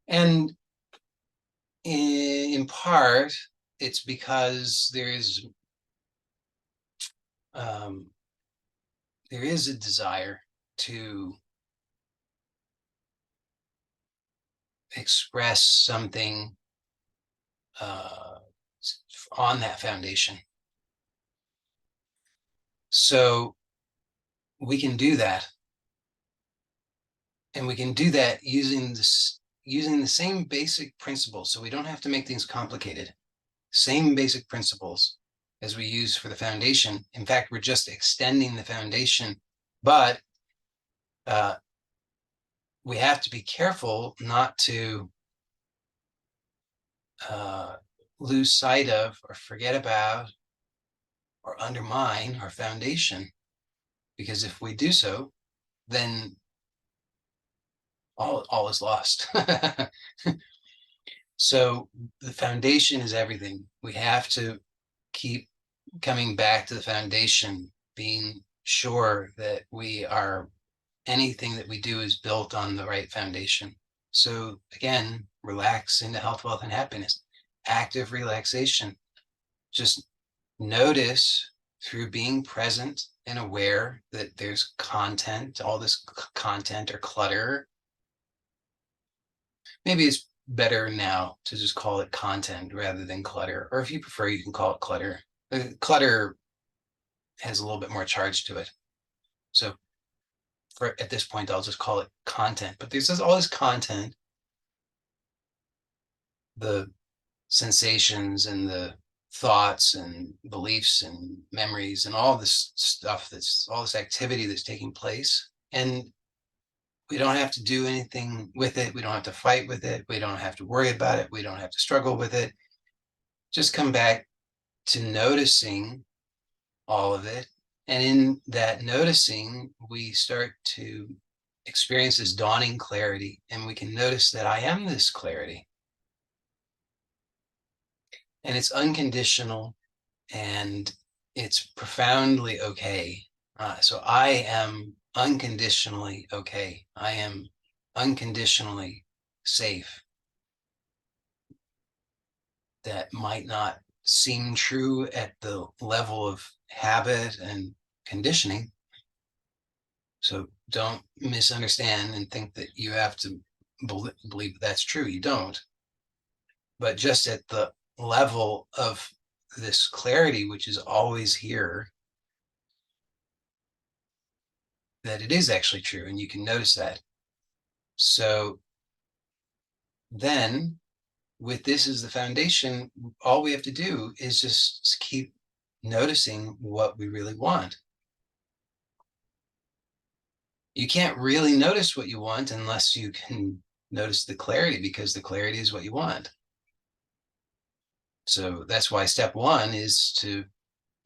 And in part, it's because um, there is a desire to express something uh, on that foundation. So we can do that, and we can do that using the same basic principles. So we don't have to make things complicated. Same basic principles as we use for the foundation. In fact, we're just extending the foundation, but uh, we have to be careful not to uh, lose sight of or forget about or undermine our foundation. Because if we do so, then all is lost. So the foundation is everything. We have to keep coming back to the foundation, being sure that anything that we do is built on the right foundation. So again, relax into health, wealth, and happiness. Active relaxation. Just notice through being present and aware that there's content, all this content or clutter. Maybe it's better now to just call it content rather than clutter. Or if you prefer, you can call it clutter. Clutter has a little bit more charge to it. So at this point, I'll just call it content. But there's all this content, the sensations and the thoughts and beliefs and memories and all this stuff all this activity that's taking place. And we don't have to do anything with it. We don't have to fight with it. We don't have to worry about it. We don't have to struggle with it. Just come back to noticing all of it. And in that noticing, we start to experience this dawning clarity, and we can notice that I am this clarity. And it's unconditional and it's profoundly okay. So I am unconditionally okay. I am unconditionally safe. That might not seem true at the level of habit and conditioning. So don't misunderstand and think that you have to believe that's true. You don't. But just at the level of this clarity, which is always here, that it is actually true, and you can notice that. So then, with this as the foundation, all we have to do is just keep noticing what we really want. You can't really notice what you want unless you can notice the clarity, because the clarity is what you want. So that's why step one is to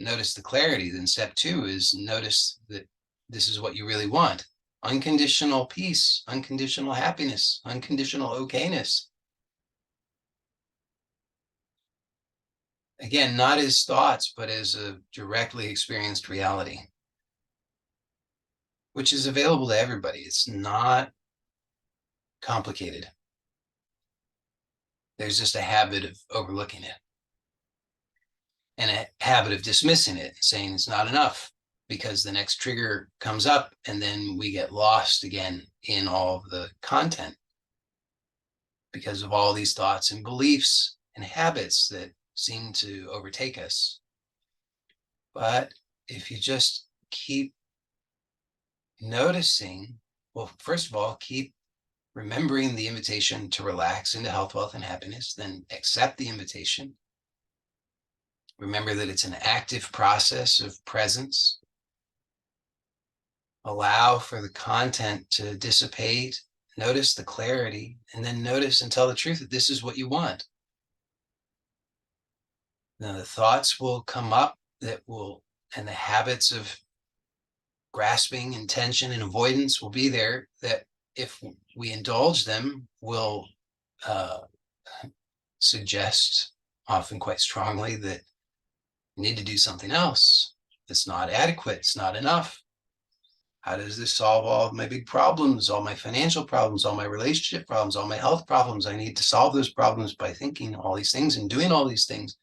notice the clarity. Then step two is notice that this is what you really want. Unconditional peace, unconditional happiness, unconditional okayness. Again, not as thoughts, but as a directly experienced reality, which is available to everybody. It's not complicated. There's just a habit of overlooking it and a habit of dismissing it, saying it's not enough, because the next trigger comes up and then we get lost again in all of the content because of all these thoughts and beliefs and habits that seem to overtake us. But if you just keep noticing, well, first of all, keep remembering the invitation to relax into health, wealth, and happiness, then accept the invitation. Remember that it's an active process of presence. Allow for the content to dissipate. Notice the clarity, and then notice and tell the truth that this is what you want. Now, the thoughts will come up and the habits of grasping and tension and avoidance will be there, that if we indulge them, will suggest, often quite strongly, that you need to do something else. It's not adequate. It's not enough. How does this solve all of my big problems, all my financial problems, all my relationship problems, all my health problems? I need to solve those problems by thinking all these things and doing all these things.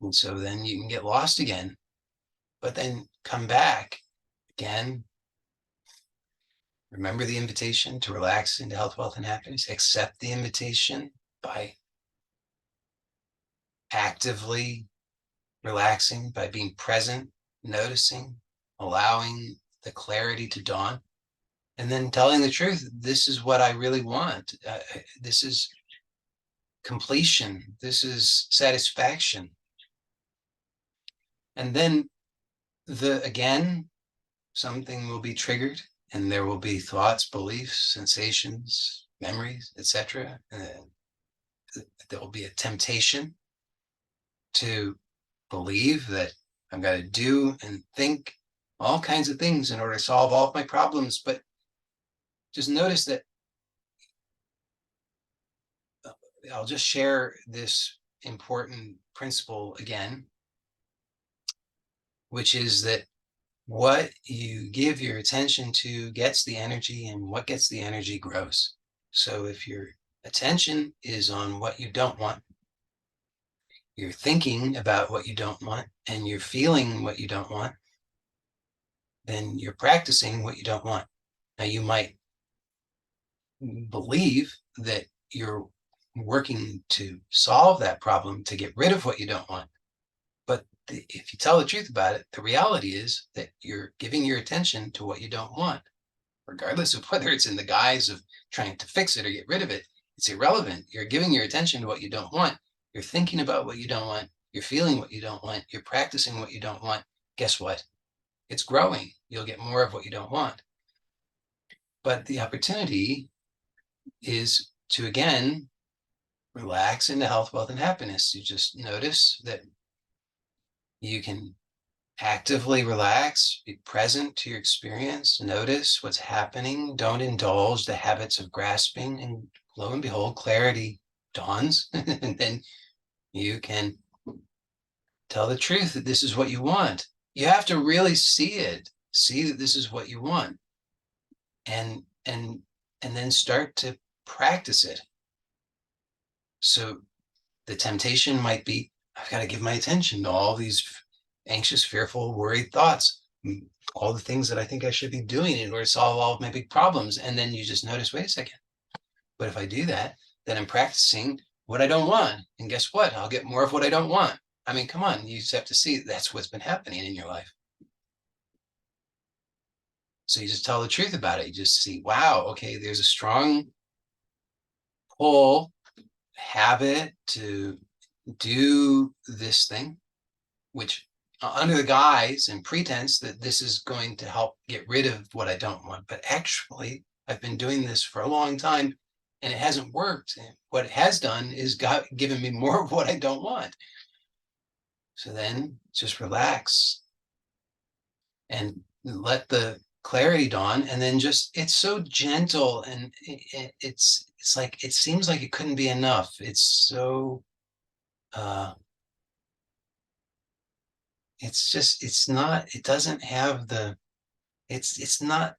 And so then you can get lost again, but then come back again. Remember the invitation to relax into health, wealth, and happiness. Accept the invitation by actively relaxing, by being present, noticing, allowing the clarity to dawn, and then telling the truth. This is what I really want. This is completion. This is satisfaction. And then again, something will be triggered, and there will be thoughts, beliefs, sensations, memories, etc. There will be a temptation to believe that I've got to do and think all kinds of things in order to solve all of my problems. But just notice that I'll just share this important principle again, which is that what you give your attention to gets the energy, and what gets the energy grows. So if your attention is on what you don't want, you're thinking about what you don't want, and you're feeling what you don't want, then you're practicing what you don't want. Now, you might believe that you're working to solve that problem, to get rid of what you don't want. But if you tell the truth about it, the reality is that you're giving your attention to what you don't want, regardless of whether it's in the guise of trying to fix it or get rid of it. It's irrelevant. You're giving your attention to what you don't want. You're thinking about what you don't want. You're feeling what you don't want. You're practicing what you don't want. Guess what? It's growing. You'll get more of what you don't want. But the opportunity is to, again, relax into health, wealth, and happiness. You just notice that you can actively relax, be present to your experience, notice what's happening. Don't indulge the habits of grasping, and lo and behold, clarity dawns. And then you can tell the truth that this is what you want. You have to really see it, see that this is what you want, and then start to practice it. So the temptation might be, I've got to give my attention to all these anxious, fearful, worried thoughts, all the things that I think I should be doing in order to solve all of my big problems. And then you just notice, wait a second, but if I do that, then I'm practicing what I don't want. And guess what? I'll get more of what I don't want. I mean, come on, you just have to see that's what's been happening in your life. So you just tell the truth about it. You just see, wow, okay, there's a strong pull, habit to do this thing, which under the guise and pretense that this is going to help get rid of what I don't want. But actually, I've been doing this for a long time and it hasn't worked. And what it has done is given me more of what I don't want. So then just relax and let the clarity dawn, and then just, it's so gentle, and it's like, it seems like it couldn't be enough. It's so it's just, it's not, it doesn't have the, it's not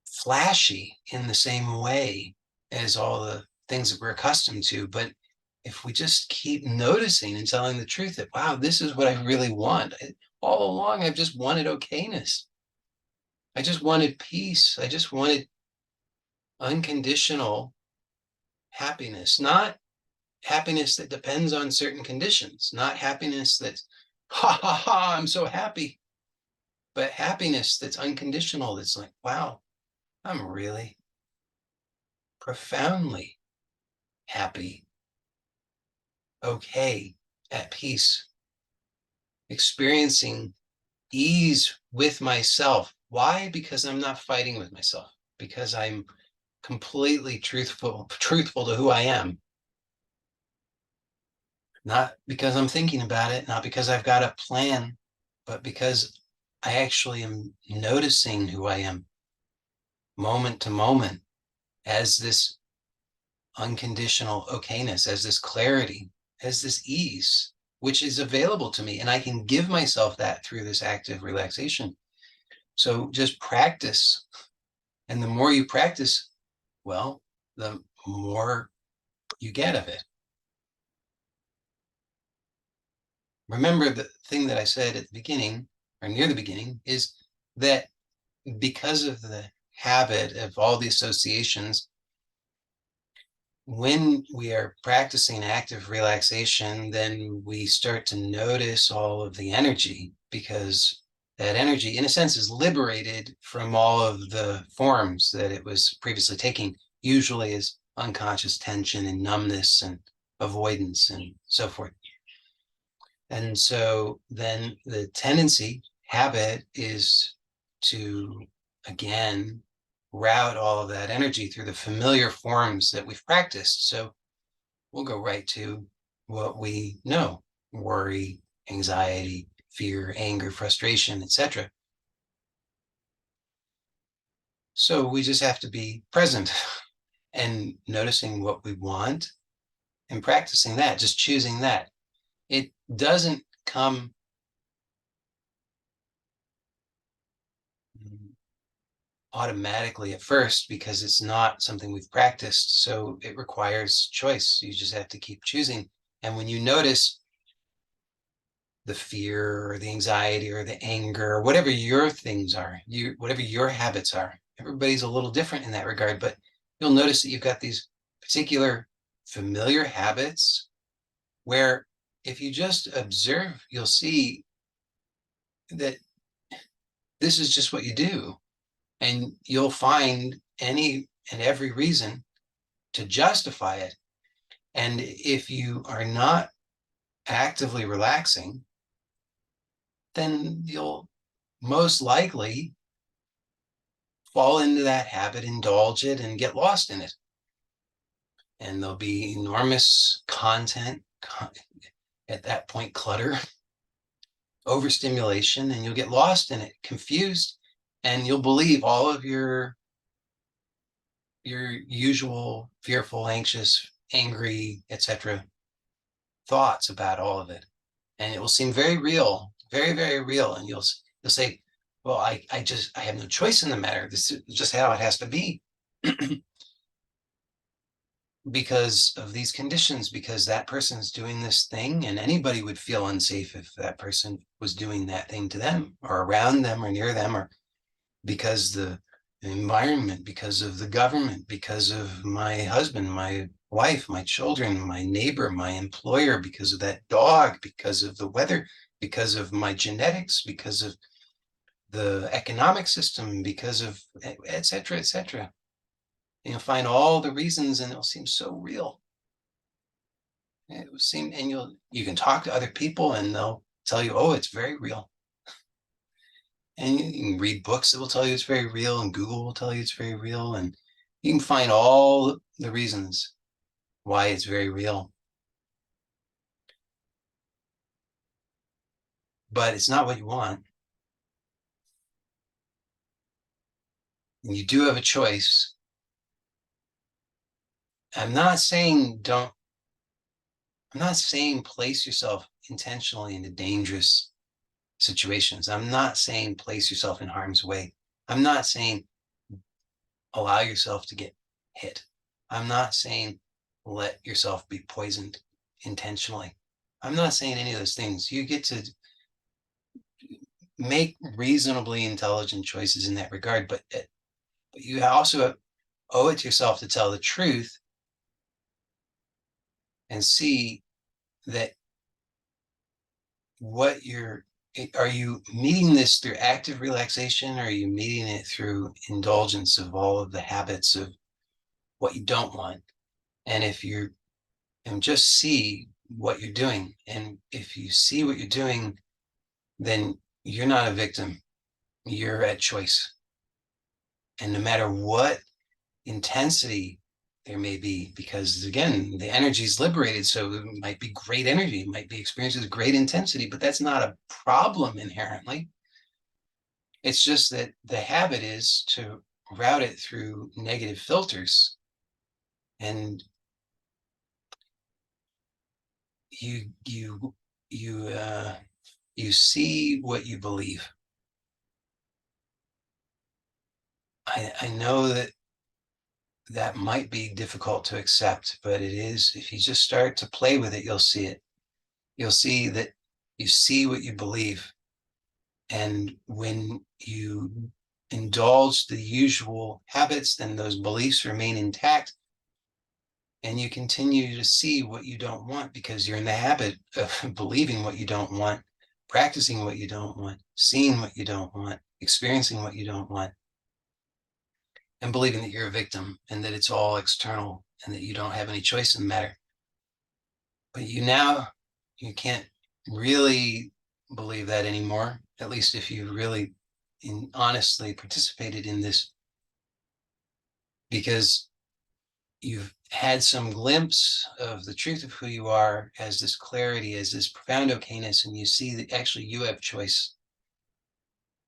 flashy in the same way as all the things that we're accustomed to. But if we just keep noticing and telling the truth that, wow, this is what I really want. All along, I've just wanted okayness. I just wanted peace. I just wanted unconditional happiness, not happiness that depends on certain conditions, not happiness that's, ha ha ha, I'm so happy, but happiness that's unconditional. That's like, wow, I'm really profoundly happy, okay, at peace, experiencing ease with myself. Why? Because I'm not fighting with myself, because I'm completely truthful to who I am. Not because I'm thinking about it, not because I've got a plan, but because I actually am noticing who I am moment to moment. as this unconditional okayness, as this clarity, as this ease, which is available to me. And I can give myself that through this active relaxation. So just practice. And the more you practice, well, the more you get of it. Remember, the thing that I said at the beginning, or near the beginning, is that because of the habit of all the associations, when we are practicing active relaxation, then we start to notice all of the energy, because that energy, in a sense, is liberated from all of the forms that it was previously taking, usually as unconscious tension and numbness and avoidance and so forth. And so then the tendency, habit, is to, again, route all of that energy through the familiar forms that we've practiced. So we'll go right to what we know: worry, anxiety, fear, anger, frustration, etc. So we just have to be present and noticing what we want and practicing that, just choosing that. It doesn't come automatically at first because it's not something we've practiced. So it requires choice. You just have to keep choosing. And when you notice the fear or the anxiety or the anger or whatever your things are, whatever your habits are, everybody's a little different in that regard, but you'll notice that you've got these particular familiar habits where if you just observe, you'll see that this is just what you do. And you'll find any and every reason to justify it. And if you are not actively relaxing, then you'll most likely fall into that habit, indulge it, and get lost in it. And there'll be enormous content at that point, clutter, overstimulation, and you'll get lost in it, confused, and you'll believe all of your usual fearful, anxious, angry, etc. thoughts about all of it. And it will seem very real, very, very real. And you'll say, well, I have no choice in the matter. This is just how it has to be. Because of these conditions, because that person's doing this thing, and anybody would feel unsafe if that person was doing that thing to them or around them or near them, or because the environment, because of the government, because of my husband, my wife, my children, my neighbor, my employer, because of that dog, because of the weather, because of my genetics, because of the economic system, because of etc., etc. You'll find all the reasons, and it'll seem so real. It will seem, and you can talk to other people, and they'll tell you, "Oh, it's very real." And you can read books that will tell you it's very real, and Google will tell you it's very real, and you can find all the reasons why it's very real. But it's not what you want. And you do have a choice. I'm not saying place yourself intentionally into dangerous situations. I'm not saying place yourself in harm's way. I'm not saying allow yourself to get hit. I'm not saying let yourself be poisoned intentionally. I'm not saying any of those things. You get to make reasonably intelligent choices in that regard, but you also owe it to yourself to tell the truth and see that are you meeting this through active relaxation, or are you meeting it through indulgence of all of the habits of what you don't want? And just see what you're doing. And if you see what you're doing, then you're not a victim. You're at choice. And no matter what intensity there may be, because again, the energy is liberated. So it might be great energy, it might be experiences of great intensity, but that's not a problem inherently. It's just that the habit is to route it through negative filters, and you you you you see what you believe. I know that that might be difficult to accept, but it is. If you just start to play with it, you'll see it. You'll see that you see what you believe. And when you indulge the usual habits, then those beliefs remain intact. And you continue to see what you don't want because you're in the habit of believing what you don't want, practicing what you don't want, seeing what you don't want, experiencing what you don't want, and believing that you're a victim and that it's all external and that you don't have any choice in the matter. But you can't really believe that anymore, at least if you really honestly participated in this, because you've had some glimpse of the truth of who you are as this clarity, as this profound okayness, and you see that actually you have choice.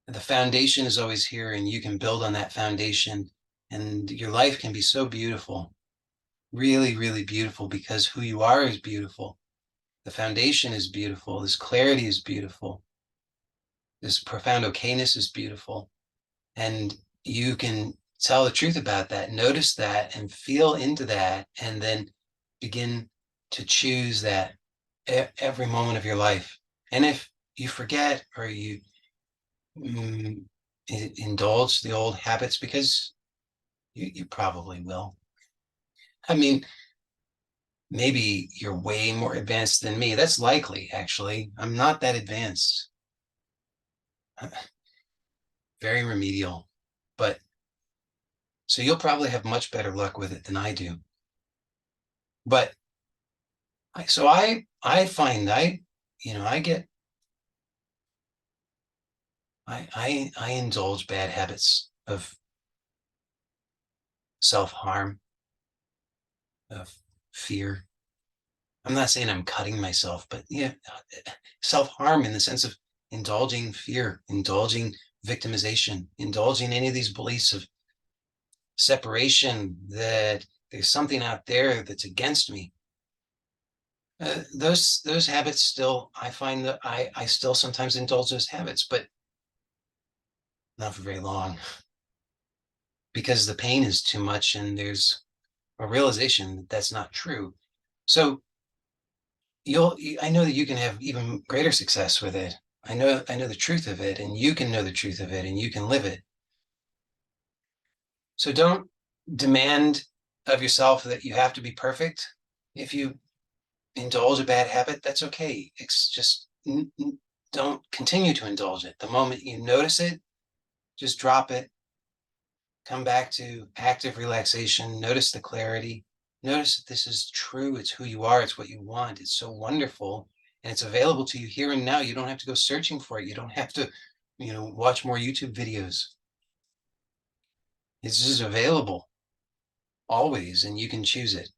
The foundation is always here, and you can build on that foundation, and your life can be so beautiful, really, really beautiful, because who you are is beautiful. The foundation is beautiful. This clarity is beautiful. This profound okayness is beautiful. And you can tell the truth about that, notice that, and feel into that, and then begin to choose that every moment of your life. And if you forget or you indulge the old habits, because you probably will. I mean, maybe you're way more advanced than me. That's likely, actually. I'm not that advanced. Very remedial. But so you'll probably have much better luck with it than I do. But I find I get I indulge bad habits of self-harm, of fear. I'm not saying I'm cutting myself, but yeah, self-harm in the sense of indulging fear, indulging victimization, indulging any of these beliefs of separation, that there's something out there that's against me. Those habits still, I find that I still sometimes indulge those habits, but not for very long, because the pain is too much and there's a realization that that's not true. So I know that you can have even greater success with it. I know the truth of it, and you can know the truth of it, and you can live it. So don't demand of yourself that you have to be perfect. If you indulge a bad habit, that's okay. It's just don't continue to indulge it. The moment you notice it, just drop it. Come back to active relaxation. Notice the clarity. Notice that this is true. It's who you are. It's what you want. It's so wonderful. And it's available to you here and now. You don't have to go searching for it. You don't have to, watch more YouTube videos. It's just available always, and you can choose it.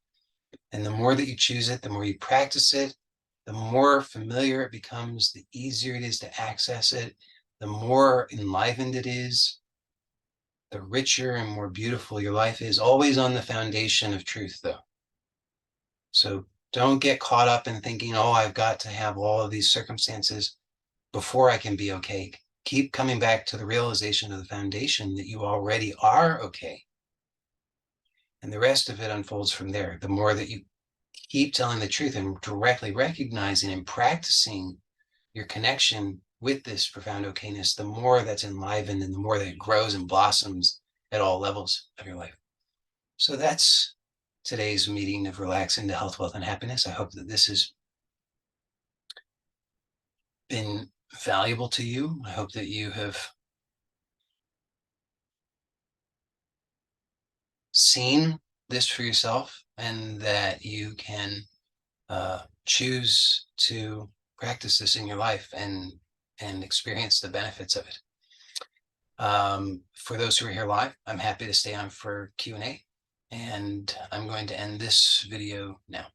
And the more that you choose it, the more you practice it, the more familiar it becomes, the easier it is to access it, the more enlivened it is, the richer and more beautiful your life is, always on the foundation of truth, though. So don't get caught up in thinking, oh, I've got to have all of these circumstances before I can be okay. Keep coming back to the realization of the foundation that you already are okay. And the rest of it unfolds from there. The more that you keep telling the truth and directly recognizing and practicing your connection with this profound okayness, the more that's enlivened and the more that it grows and blossoms at all levels of your life. So that's today's meeting of Relax into Health, Wealth, and Happiness. I hope that this has been valuable to you. I hope that you have seen this for yourself and that you can choose to practice this in your life and experience the benefits of it. For those who are here live, I'm happy to stay on for Q&A, and I'm going to end this video now.